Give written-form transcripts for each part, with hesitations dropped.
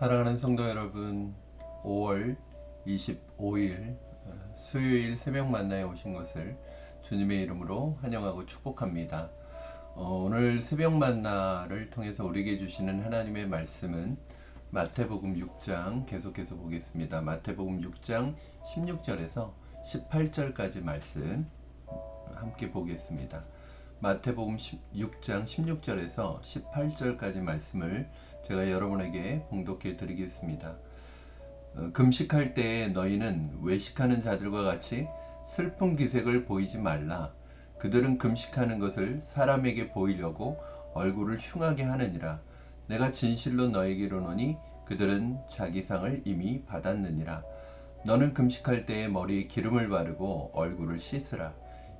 사랑하는 성도 여러분, 5월 25일 수요일 새벽 만나에 오신 것을 주님의 이름으로 환영하고 축복합니다. 오늘 새벽 만나를 통해서 우리에게 주시는 하나님의 말씀은 마태복음 6장 계속해서 보겠습니다. 마태복음 6장 16절에서 18절까지 말씀 함께 보겠습니다. 마태복음 6장 16절에서 18절까지 말씀을 제가 여러분에게 봉독해 드리겠습니다. 금식할 때에 너희는 외식하는 자들과 같이 슬픈 기색을 보이지 말라. 그들은 금식하는 것을 사람에게 보이려고 얼굴을 흉하게 하느니라. 내가 진실로 너에게 이르노니 그들은 자기 상을 이미 받았느니라. 너는 금식할 때에 머리에 기름을 바르고 얼굴을 씻으라.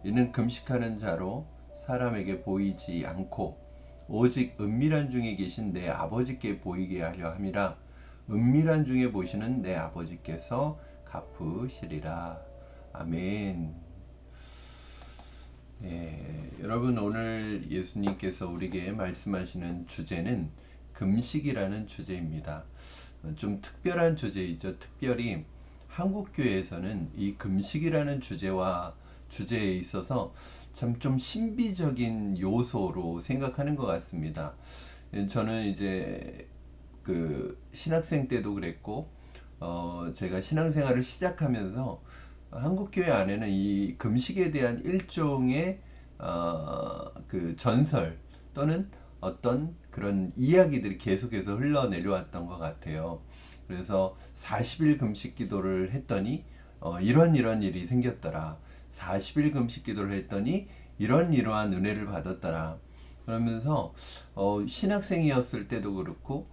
이는 금식하는 자로 사람에게 보이지 않고 오직 은밀한 중에 계신 내 아버지께 보이게 하려 함이라. 은밀한 중에 보시는 내 아버지께서 갚으시리라. 아멘. 여러분, 오늘 예수님께서 우리에게 말씀하시는 주제는 금식이라는 주제입니다. 좀 특별한 주제이죠. 특별히 한국교회에서는 이 금식이라는 주제에 있어서 참 좀 신비적인 요소로 생각하는 것 같습니다. 저는 이제 신학생 때도 그랬고, 제가 신앙생활을 시작하면서 한국교회 안에는 이 금식에 대한 일종의 전설 또는 어떤 그런 이야기들이 계속해서 흘러내려왔던 것 같아요. 그래서 40일 금식 기도를 했더니 이런 일이 생겼더라. 40일 금식 기도를 했더니 이러한 은혜를 받았더라. 그러면서 신학생이었을 때도 그렇고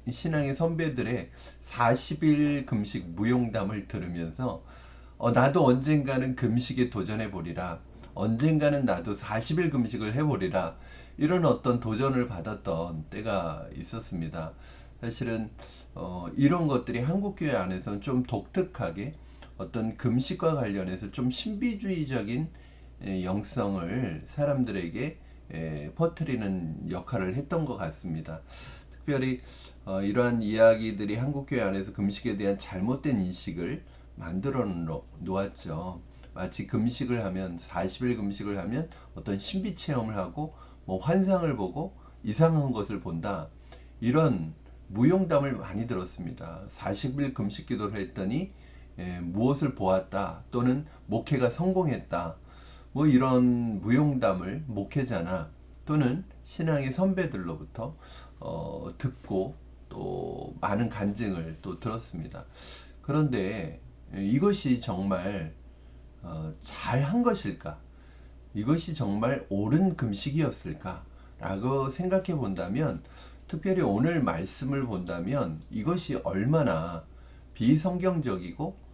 신앙의 선배들의 40일 금식 무용담을 들으면서 나도 언젠가는 금식에 도전해 보리라. 언젠가는 나도 40일 금식을 해보리라. 이런 어떤 도전을 받았던 때가 있었습니다. 사실은 이런 것들이 한국교회 안에서는 좀 독특하게 어떤 금식과 관련해서 좀 신비주의적인 영성을 사람들에게 퍼뜨리는 역할을 했던 것 같습니다. 특별히 이러한 이야기들이 한국교회 안에서 금식에 대한 잘못된 인식을 만들어 놓았죠. 마치 금식을 하면 40일 금식을 하면 어떤 신비 체험을 하고 환상을 보고 이상한 것을 본다. 이런 무용담을 많이 들었습니다. 40일 금식 기도를 했더니 무엇을 보았다 또는 목회가 성공했다. 이런 무용담을 목회자나 또는 신앙의 선배들로부터 듣고 또 많은 간증을 또 들었습니다. 그런데 이것이 정말 잘한 것일까? 이것이 정말 옳은 금식이었을까? 라고 생각해 본다면, 특별히 오늘 말씀을 본다면 이것이 얼마나 비성경적이고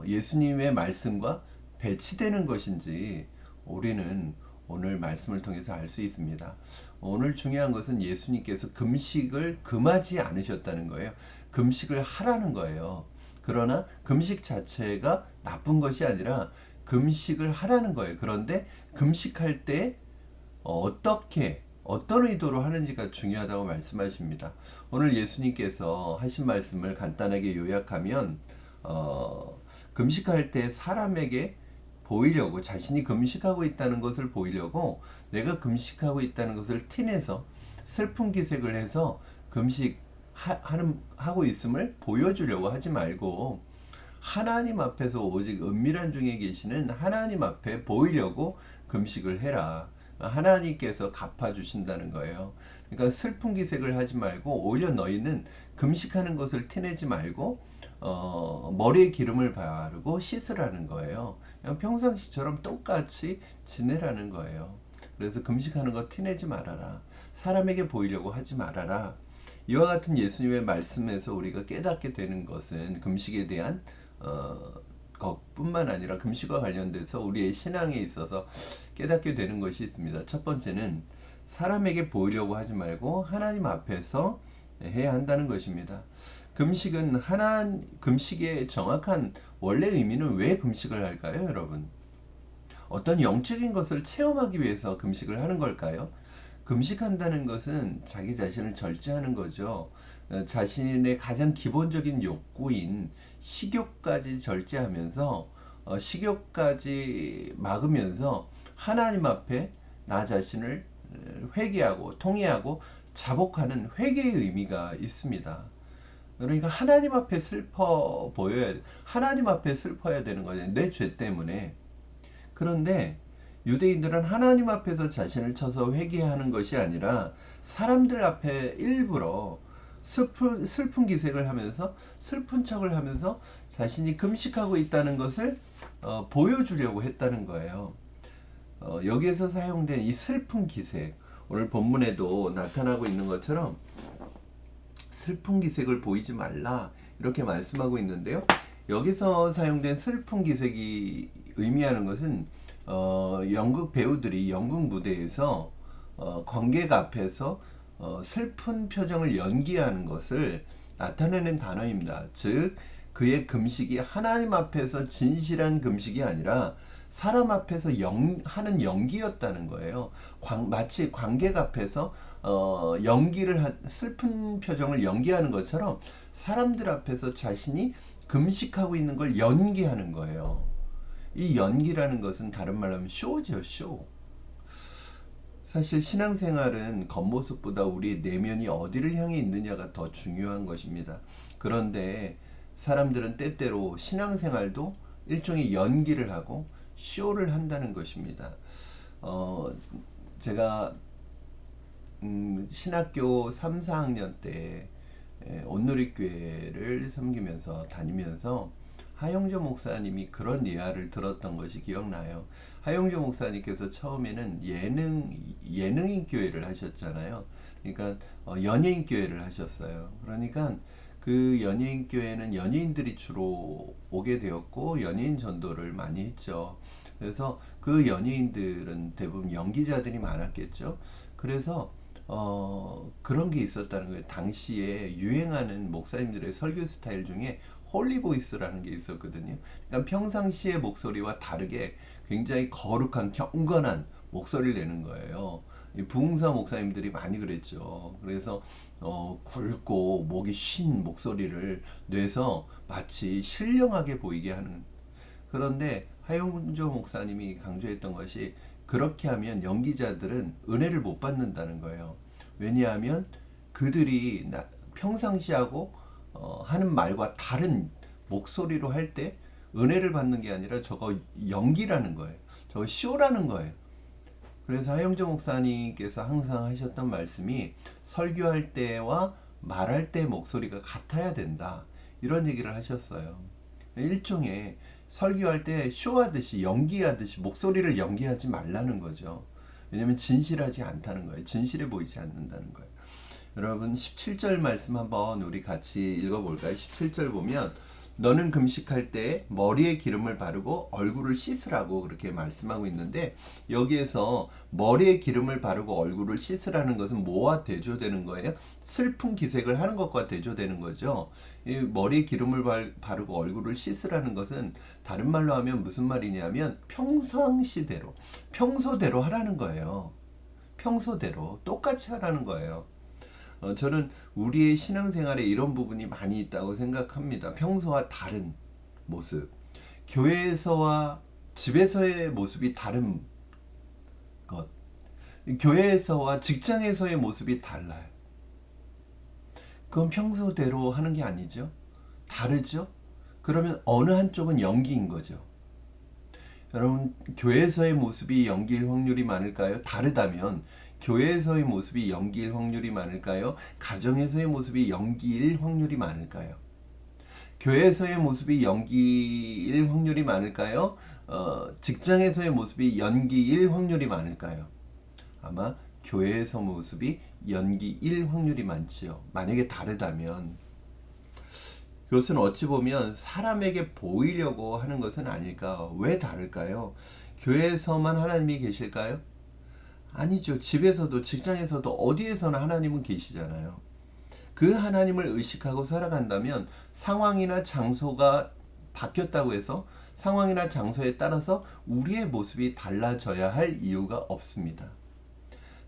예수님의 말씀과 배치되는 것인지 우리는 오늘 말씀을 통해서 알 수 있습니다. 오늘 중요한 것은 예수님께서 금식을 금하지 않으셨다는 거예요. 금식을 하라는 거예요. 그러나 금식 자체가 나쁜 것이 아니라 금식을 하라는 거예요. 그런데 금식할 때 어떤 의도로 하는지가 중요하다고 말씀하십니다. 오늘 예수님께서 하신 말씀을 간단하게 요약하면 금식할 때 사람에게 보이려고, 자신이 금식하고 있다는 것을 보이려고, 내가 금식하고 있다는 것을 티내서 슬픈 기색을 해서 금식하고 있음을 보여주려고 하지 말고 하나님 앞에서 오직 은밀한 중에 계시는 하나님 앞에 보이려고 금식을 해라. 하나님께서 갚아주신다는 거예요. 그러니까 슬픈 기색을 하지 말고 오히려 너희는 금식하는 것을 티내지 말고 머리에 기름을 바르고 씻으라는 거예요. 그냥 평상시처럼 똑같이 지내라는 거예요. 그래서 금식하는 거 티내지 말아라. 사람에게 보이려고 하지 말아라. 이와 같은 예수님의 말씀에서 우리가 깨닫게 되는 것은 금식에 대한 것뿐만 아니라 금식과 관련돼서 우리의 신앙에 있어서 깨닫게 되는 것이 있습니다. 첫 번째는 사람에게 보이려고 하지 말고 하나님 앞에서 해야 한다는 것입니다. 금식의 정확한 원래 의미는 왜 금식을 할까요, 여러분? 어떤 영적인 것을 체험하기 위해서 금식을 하는 걸까요? 금식한다는 것은 자기 자신을 절제하는 거죠. 자신의 가장 기본적인 욕구인 식욕까지 절제하면서 식욕까지 막으면서 하나님 앞에 나 자신을 회개하고 통회하고 자복하는 회개의 의미가 있습니다. 그러니까 하나님 앞에 슬퍼 보여야 하나님 앞에 슬퍼야 되는 거죠. 내 죄 때문에. 그런데 유대인들은 하나님 앞에서 자신을 쳐서 회개하는 것이 아니라 사람들 앞에 일부러 슬픈 기색을 하면서 슬픈 척을 하면서 자신이 금식하고 있다는 것을 보여주려고 했다는 거예요. 여기에서 사용된 이 슬픈 기색, 오늘 본문에도 나타나고 있는 것처럼 슬픈 기색을 보이지 말라 이렇게 말씀하고 있는데요. 여기서 사용된 슬픈 기색이 의미하는 것은 연극 배우들이 연극 무대에서 관객 앞에서 슬픈 표정을 연기하는 것을 나타내는 단어입니다. 즉 그의 금식이 하나님 앞에서 진실한 금식이 아니라 사람 앞에서 하는 연기였다는 거예요. 마치 관객 앞에서 슬픈 표정을 연기하는 것처럼 사람들 앞에서 자신이 금식하고 있는 걸 연기하는 거예요. 이 연기라는 것은 다른 말로 하면 쇼죠, 쇼. 사실 신앙생활은 겉모습보다 우리 내면이 어디를 향해 있느냐가 더 중요한 것입니다. 그런데 사람들은 때때로 신앙생활도 일종의 연기를 하고 쇼를 한다는 것입니다. 제가 신학교 3, 4학년 때 온누리교회를 섬기면서 다니면서 하영조 목사님이 그런 예화를 들었던 것이 기억나요. 하영조 목사님께서 처음에는 예능인 교회를 하셨잖아요. 그러니까 연예인 교회를 하셨어요. 그러니까 그 연예인 교회는 연예인들이 주로 오게 되었고 연예인 전도를 많이 했죠. 그래서 그 연예인들은 대부분 연기자들이 많았겠죠. 그래서 그런 게 있었다는 거예요. 당시에 유행하는 목사님들의 설교 스타일 중에 홀리보이스라는 게 있었거든요. 그러니까 평상시의 목소리와 다르게 굉장히 거룩한 경건한 목소리를 내는 거예요. 부흥사 목사님들이 많이 그랬죠. 그래서 굵고 목이 쉰 목소리를 내서 마치 신령하게 보이게 하는. 그런데 하용조 목사님이 강조했던 것이 그렇게 하면 연기자들은 은혜를 못 받는다는 거예요. 왜냐하면 그들이 평상시하고 하는 말과 다른 목소리로 할 때 은혜를 받는 게 아니라 저거 연기라는 거예요. 저거 쇼라는 거예요. 그래서 하영조 목사님께서 항상 하셨던 말씀이 설교할 때와 말할 때 목소리가 같아야 된다. 이런 얘기를 하셨어요. 일종의 설교할 때 쇼하듯이 연기하듯이 목소리를 연기하지 말라는 거죠. 왜냐하면 진실하지 않다는 거예요. 진실해 보이지 않는다는 거예요. 여러분 17절 말씀 한번 우리 같이 읽어볼까요? 17절 보면 너는 금식할 때 머리에 기름을 바르고 얼굴을 씻으라고 그렇게 말씀하고 있는데 여기에서 머리에 기름을 바르고 얼굴을 씻으라는 것은 뭐와 대조되는 거예요? 슬픈 기색을 하는 것과 대조되는 거죠. 이 머리에 기름을 바르고 얼굴을 씻으라는 것은 다른 말로 하면 무슨 말이냐면 평상시대로 평소대로 하라는 거예요. 평소대로 똑같이 하라는 거예요. 저는 우리의 신앙생활에 이런 부분이 많이 있다고 생각합니다. 평소와 다른 모습. 교회에서와 집에서의 모습이 다른 것. 교회에서와 직장에서의 모습이 달라요. 그건 평소대로 하는 게 아니죠. 다르죠? 그러면 어느 한쪽은 연기인 거죠. 여러분, 교회에서의 모습이 연기일 확률이 많을까요? 다르다면 교회에서의 모습이 연기일 확률이 많을까요? 가정에서의 모습이 연기일 확률이 많을까요? 교회에서의 모습이 연기일 확률이 많을까요? 직장에서의 모습이 연기일 확률이 많을까요? 아마 교회에서 모습이 연기일 확률이 많지요. 만약에 다르다면 그것은 어찌 보면 사람에게 보이려고 하는 것은 아닐까? 왜 다를까요? 교회에서만 하나님이 계실까요? 아니죠. 집에서도 직장에서도 어디에서나 하나님은 계시잖아요. 그 하나님을 의식하고 살아간다면 상황이나 장소가 바뀌었다고 해서 상황이나 장소에 따라서 우리의 모습이 달라져야 할 이유가 없습니다.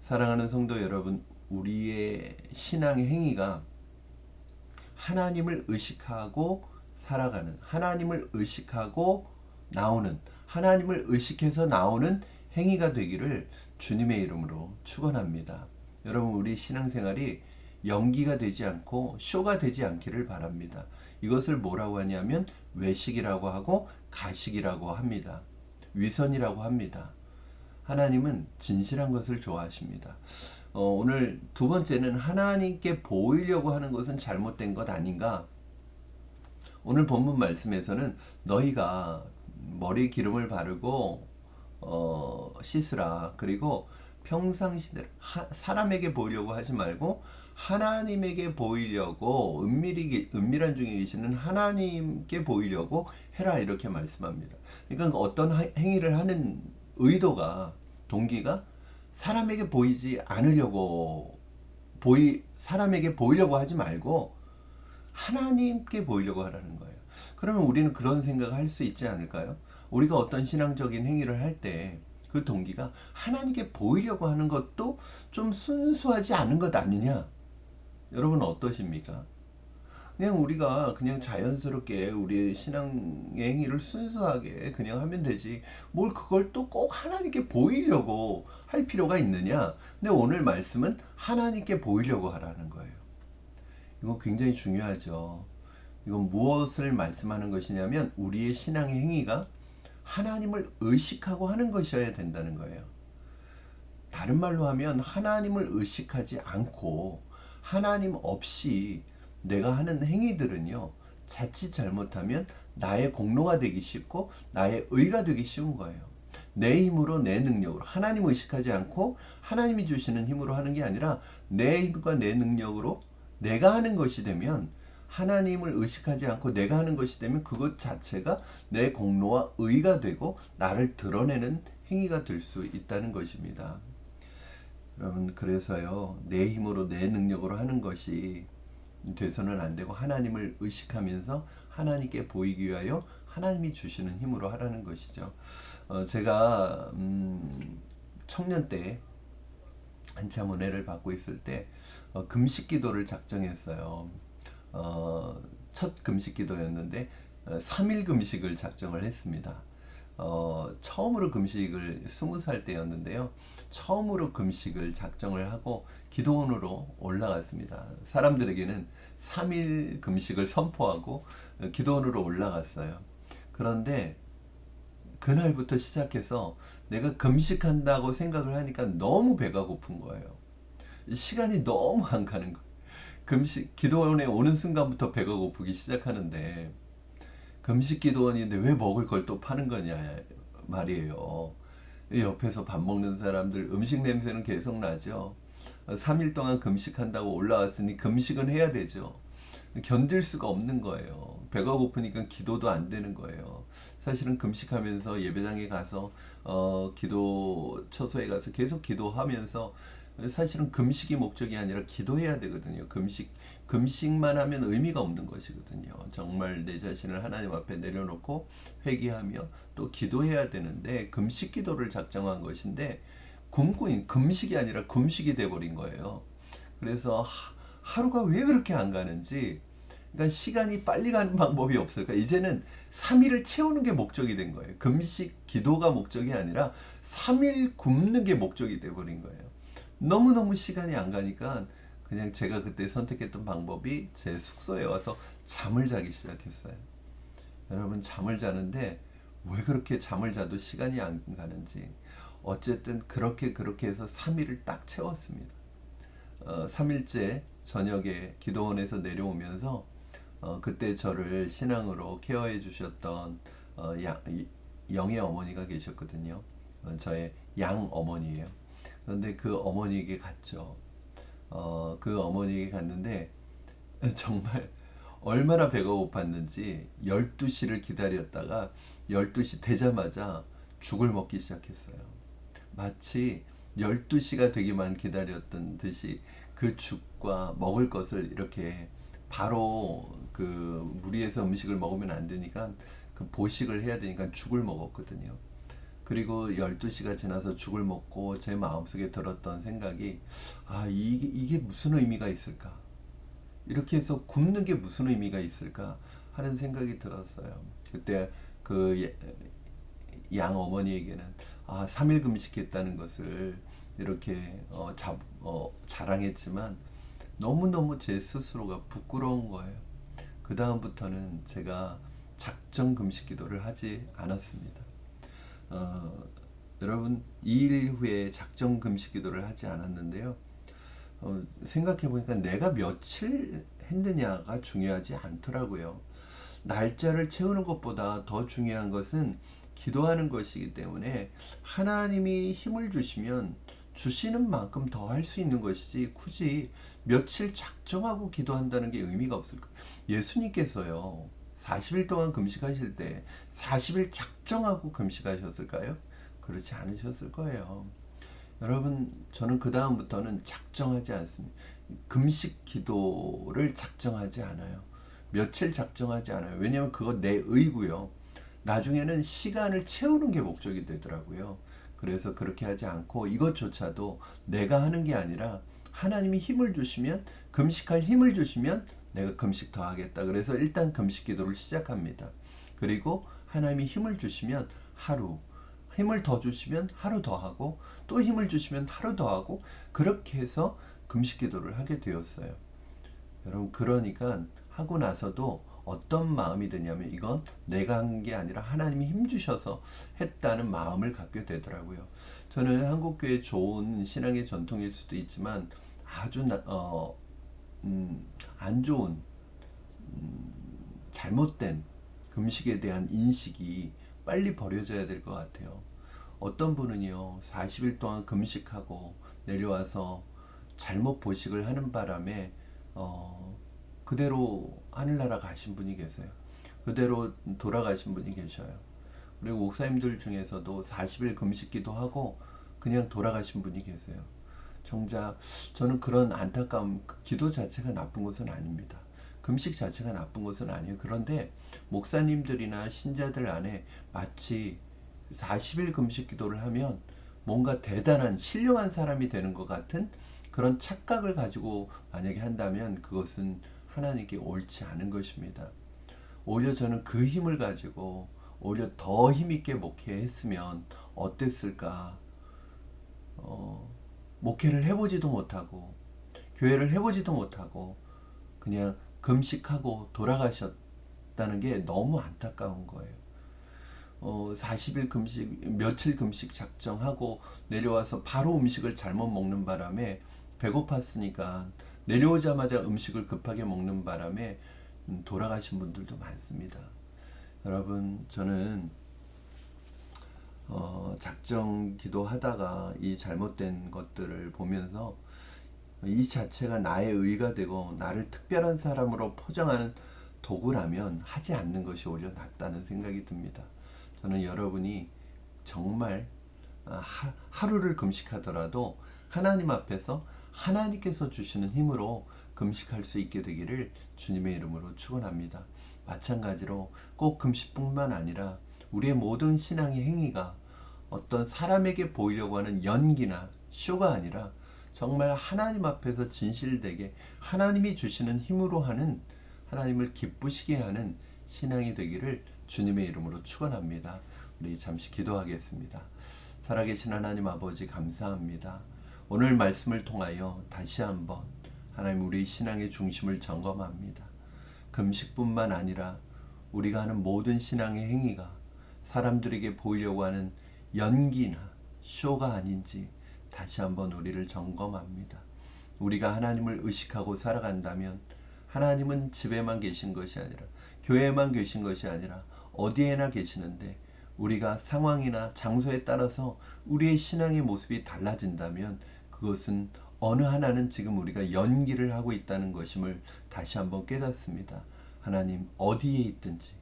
사랑하는 성도 여러분, 우리의 신앙의 행위가 하나님을 의식하고 살아가는, 하나님을 의식하고 나오는, 하나님을 의식해서 나오는 행위가 되기를 주님의 이름으로 축원합니다. 여러분, 우리 신앙생활이 연기가 되지 않고 쇼가 되지 않기를 바랍니다. 이것을 뭐라고 하냐면 외식이라고 하고 가식이라고 합니다. 위선이라고 합니다. 하나님은 진실한 것을 좋아하십니다. 오늘 두 번째는 하나님께 보이려고 하는 것은 잘못된 것 아닌가? 오늘 본문 말씀에서는 너희가 머리 기름을 바르고 씻으라. 그리고 평상시대로 사람에게 보이려고 하지 말고 하나님에게 보이려고 은밀한 중에 계시는 하나님께 보이려고 해라, 이렇게 말씀합니다. 그러니까 어떤 행위를 하는 의도가, 동기가 사람에게 보이지 않으려고 사람에게 보이려고 하지 말고 하나님께 보이려고 하라는 거예요. 그러면 우리는 그런 생각을 할 수 있지 않을까요? 우리가 어떤 신앙적인 행위를 할 때 그 동기가 하나님께 보이려고 하는 것도 좀 순수하지 않은 것 아니냐? 여러분 어떠십니까? 그냥 우리가 그냥 자연스럽게 우리 신앙의 행위를 순수하게 그냥 하면 되지, 뭘 그걸 또 꼭 하나님께 보이려고 할 필요가 있느냐? 근데 오늘 말씀은 하나님께 보이려고 하라는 거예요. 이거 굉장히 중요하죠. 이건 무엇을 말씀하는 것이냐면 우리의 신앙의 행위가 하나님을 의식하고 하는 것이어야 된다는 거예요. 다른 말로 하면 하나님을 의식하지 않고 하나님 없이 내가 하는 행위들은요, 자칫 잘못하면 나의 공로가 되기 쉽고 나의 의가 되기 쉬운 거예요. 내 힘으로, 내 능력으로, 하나님 의식하지 않고 하나님이 주시는 힘으로 하는 게 아니라 내 힘과 내 능력으로 내가 하는 것이 되면, 하나님을 의식하지 않고 내가 하는 것이 되면 그것 자체가 내 공로와 의가 되고 나를 드러내는 행위가 될 수 있다는 것입니다. 여러분, 그래서요, 내 힘으로 내 능력으로 하는 것이 돼서는 안 되고 하나님을 의식하면서 하나님께 보이기 위하여 하나님이 주시는 힘으로 하라는 것이죠. 제가 청년 때 한참 은혜를 받고 있을 때 금식 기도를 작정했어요. 첫 금식 기도였는데 3일 금식을 작정을 했습니다. 처음으로 금식을 20살 때였는데요. 처음으로 금식을 작정을 하고 기도원으로 올라갔습니다. 사람들에게는 3일 금식을 선포하고 기도원으로 올라갔어요. 그런데 그날부터 시작해서 내가 금식한다고 생각을 하니까 너무 배가 고픈 거예요. 시간이 너무 안 가는 거예요. 금식 기도원에 오는 순간부터 배가 고프기 시작하는데, 금식 기도원인데 왜 먹을 걸 또 파는 거냐 말이에요. 옆에서 밥 먹는 사람들 음식 냄새는 계속 나죠. 3일 동안 금식한다고 올라왔으니 금식은 해야 되죠. 견딜 수가 없는 거예요. 배가 고프니까 기도도 안 되는 거예요. 사실은 금식하면서 예배당에 가서 기도 처소에 가서 계속 기도하면서, 사실은 금식이 목적이 아니라 기도해야 되거든요. 금식만 하면 의미가 없는 것이거든요. 정말 내 자신을 하나님 앞에 내려놓고 회개하며 또 기도해야 되는데, 금식 기도를 작정한 것인데 굶고인 금식이 아니라 금식이 돼버린 거예요. 그래서 하루가 왜 그렇게 안 가는지, 그러니까 시간이 빨리 가는 방법이 없을까? 이제는 3일을 채우는 게 목적이 된 거예요. 금식 기도가 목적이 아니라 3일 굶는 게 목적이 돼버린 거예요. 너무너무 시간이 안 가니까 그냥 제가 그때 선택했던 방법이 제 숙소에 와서 잠을 자기 시작했어요. 여러분, 잠을 자는데 왜 그렇게 잠을 자도 시간이 안 가는지, 어쨌든 그렇게 해서 3일을 딱 채웠습니다. 3일째 저녁에 기도원에서 내려오면서 그때 저를 신앙으로 케어해 주셨던 영의 어머니가 계셨거든요. 저의 양 어머니예요. 그런데 그 어머니에게 갔죠. 그 어머니에게 갔는데 정말 얼마나 배가 고팠는지 12시를 기다렸다가 12시 되자마자 죽을 먹기 시작했어요. 마치 12시가 되기만 기다렸던 듯이 그 죽과 먹을 것을 이렇게 바로 그 무리해서 음식을 먹으면 안 되니까 그 보식을 해야 되니까 죽을 먹었거든요. 그리고 12시가 지나서 죽을 먹고 제 마음속에 들었던 생각이, 이게 무슨 의미가 있을까? 이렇게 해서 굶는 게 무슨 의미가 있을까? 하는 생각이 들었어요. 그때 그 양 어머니에게는 3일 금식했다는 것을 이렇게 자랑했지만 너무너무 제 스스로가 부끄러운 거예요. 그 다음부터는 제가 작정 금식 기도를 하지 않았습니다. 여러분, 2일 후에 작정 금식 기도를 하지 않았는데요. 생각해 보니까 내가 며칠 했느냐가 중요하지 않더라고요. 날짜를 채우는 것보다 더 중요한 것은 기도하는 것이기 때문에 하나님이 힘을 주시면 주시는 만큼 더 할 수 있는 것이지 굳이 며칠 작정하고 기도한다는 게 의미가 없을 거예요. 예수님께서요 40일 동안 금식하실 때 40일 작정하고 금식하셨을까요? 그렇지 않으셨을 거예요. 여러분, 저는 그 다음부터는 작정하지 않습니다. 금식 기도를 작정하지 않아요. 며칠 작정하지 않아요. 왜냐하면 그거 내 의고요. 나중에는 시간을 채우는 게 목적이 되더라고요. 그래서 그렇게 하지 않고 이것조차도 내가 하는 게 아니라 하나님이 힘을 주시면, 금식할 힘을 주시면 내가 금식 더 하겠다. 그래서 일단 금식 기도를 시작합니다. 그리고 하나님이 힘을 주시면 하루, 힘을 더 주시면 하루 더 하고, 또 힘을 주시면 하루 더 하고, 그렇게 해서 금식 기도를 하게 되었어요. 여러분, 그러니까 하고 나서도 어떤 마음이 드냐면 이건 내가 한 게 아니라 하나님이 힘 주셔서 했다는 마음을 갖게 되더라고요. 저는 한국교회 좋은 신앙의 전통일 수도 있지만 아주 안 좋은, 잘못된 금식에 대한 인식이 빨리 버려져야 될 것 같아요. 어떤 분은요 40일 동안 금식하고 내려와서 잘못 보식을 하는 바람에 그대로 하늘나라 가신 분이 계세요. 그대로 돌아가신 분이 계셔요. 그리고 목사님들 중에서도 40일 금식기도 하고 그냥 돌아가신 분이 계세요. 정작 저는 그런 안타까움, 기도 자체가 나쁜 것은 아닙니다. 금식 자체가 나쁜 것은 아니에요. 그런데 목사님들이나 신자들 안에 마치 40일 금식 기도를 하면 뭔가 대단한 신령한 사람이 되는 것 같은 그런 착각을 가지고 만약에 한다면 그것은 하나님께 옳지 않은 것입니다. 오히려 저는 그 힘을 가지고 오히려 더 힘있게 목회했으면 어땠을까. 목회를 해보지도 못하고 교회를 해보지도 못하고 그냥 금식하고 돌아가셨다는 게 너무 안타까운 거예요. 40일 금식, 며칠 금식 작정하고 내려와서 바로 음식을 잘못 먹는 바람에 배고팠으니까 내려오자마자 음식을 급하게 먹는 바람에 돌아가신 분들도 많습니다. 여러분, 저는 작정 기도하다가 이 잘못된 것들을 보면서 이 자체가 나의 의가 되고 나를 특별한 사람으로 포장하는 도구라면 하지 않는 것이 오히려 낫다는 생각이 듭니다. 저는 여러분이 정말 하루를 금식하더라도 하나님 앞에서 하나님께서 주시는 힘으로 금식할 수 있게 되기를 주님의 이름으로 축원합니다. 마찬가지로 꼭 금식뿐만 아니라 우리의 모든 신앙의 행위가 어떤 사람에게 보이려고 하는 연기나 쇼가 아니라 정말 하나님 앞에서 진실되게 하나님이 주시는 힘으로 하는, 하나님을 기쁘시게 하는 신앙이 되기를 주님의 이름으로 축원합니다. 우리 잠시 기도하겠습니다. 살아계신 하나님 아버지, 감사합니다. 오늘 말씀을 통하여 다시 한번 하나님 우리 신앙의 중심을 점검합니다. 금식뿐만 아니라 우리가 하는 모든 신앙의 행위가 사람들에게 보이려고 하는 연기나 쇼가 아닌지 다시 한번 우리를 점검합니다. 우리가 하나님을 의식하고 살아간다면 하나님은 집에만 계신 것이 아니라, 교회에만 계신 것이 아니라 어디에나 계시는데, 우리가 상황이나 장소에 따라서 우리의 신앙의 모습이 달라진다면 그것은 어느 하나는 지금 우리가 연기를 하고 있다는 것임을 다시 한번 깨닫습니다. 하나님, 어디에 있든지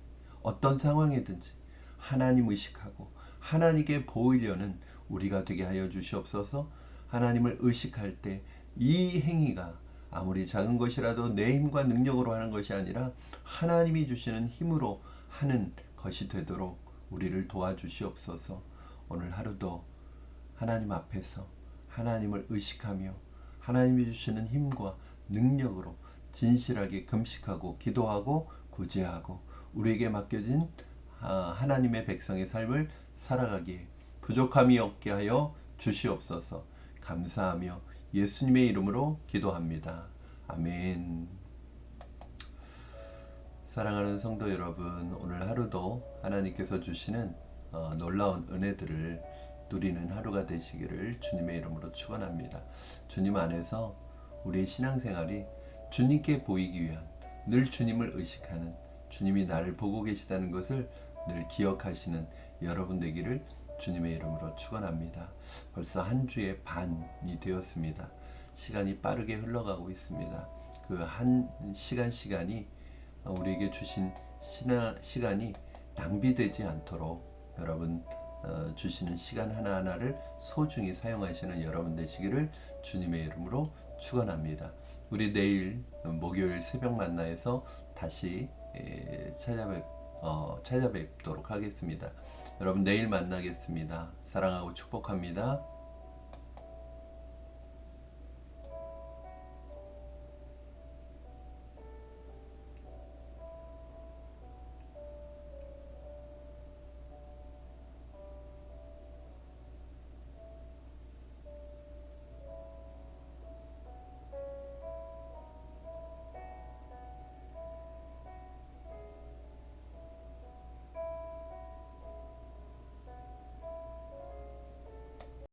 어떤 상황이든지 하나님 의식하고 하나님께 보이려는 우리가 되게 하여 주시옵소서. 하나님을 의식할 때 이 행위가 아무리 작은 것이라도 내 힘과 능력으로 하는 것이 아니라 하나님이 주시는 힘으로 하는 것이 되도록 우리를 도와주시옵소서. 오늘 하루도 하나님 앞에서 하나님을 의식하며 하나님이 주시는 힘과 능력으로 진실하게 금식하고 기도하고 구제하고 우리에게 맡겨진 하나님의 백성의 삶을 살아가기에 부족함이 없게 하여 주시옵소서. 감사하며 예수님의 이름으로 기도합니다. 아멘. 사랑하는 성도 여러분, 오늘 하루도 하나님께서 주시는 놀라운 은혜들을 누리는 하루가 되시기를 주님의 이름으로 축원합니다. 주님 안에서 우리의 신앙생활이 주님께 보이기 위한, 늘 주님을 의식하는, 주님이 나를 보고 계시다는 것을 늘 기억하시는 여러분 되기를 주님의 이름으로 축원합니다. 벌써 한 주의 반이 되었습니다. 시간이 빠르게 흘러가고 있습니다. 그 한 시간이 우리에게 주신 시간이 낭비되지 않도록 여러분 주시는 시간 하나하나를 소중히 사용하시는 여러분 되시기를 주님의 이름으로 축원합니다. 우리 내일 목요일 새벽 만나에서 다시 찾아뵙도록 하겠습니다. 여러분 내일 만나겠습니다. 사랑하고 축복합니다.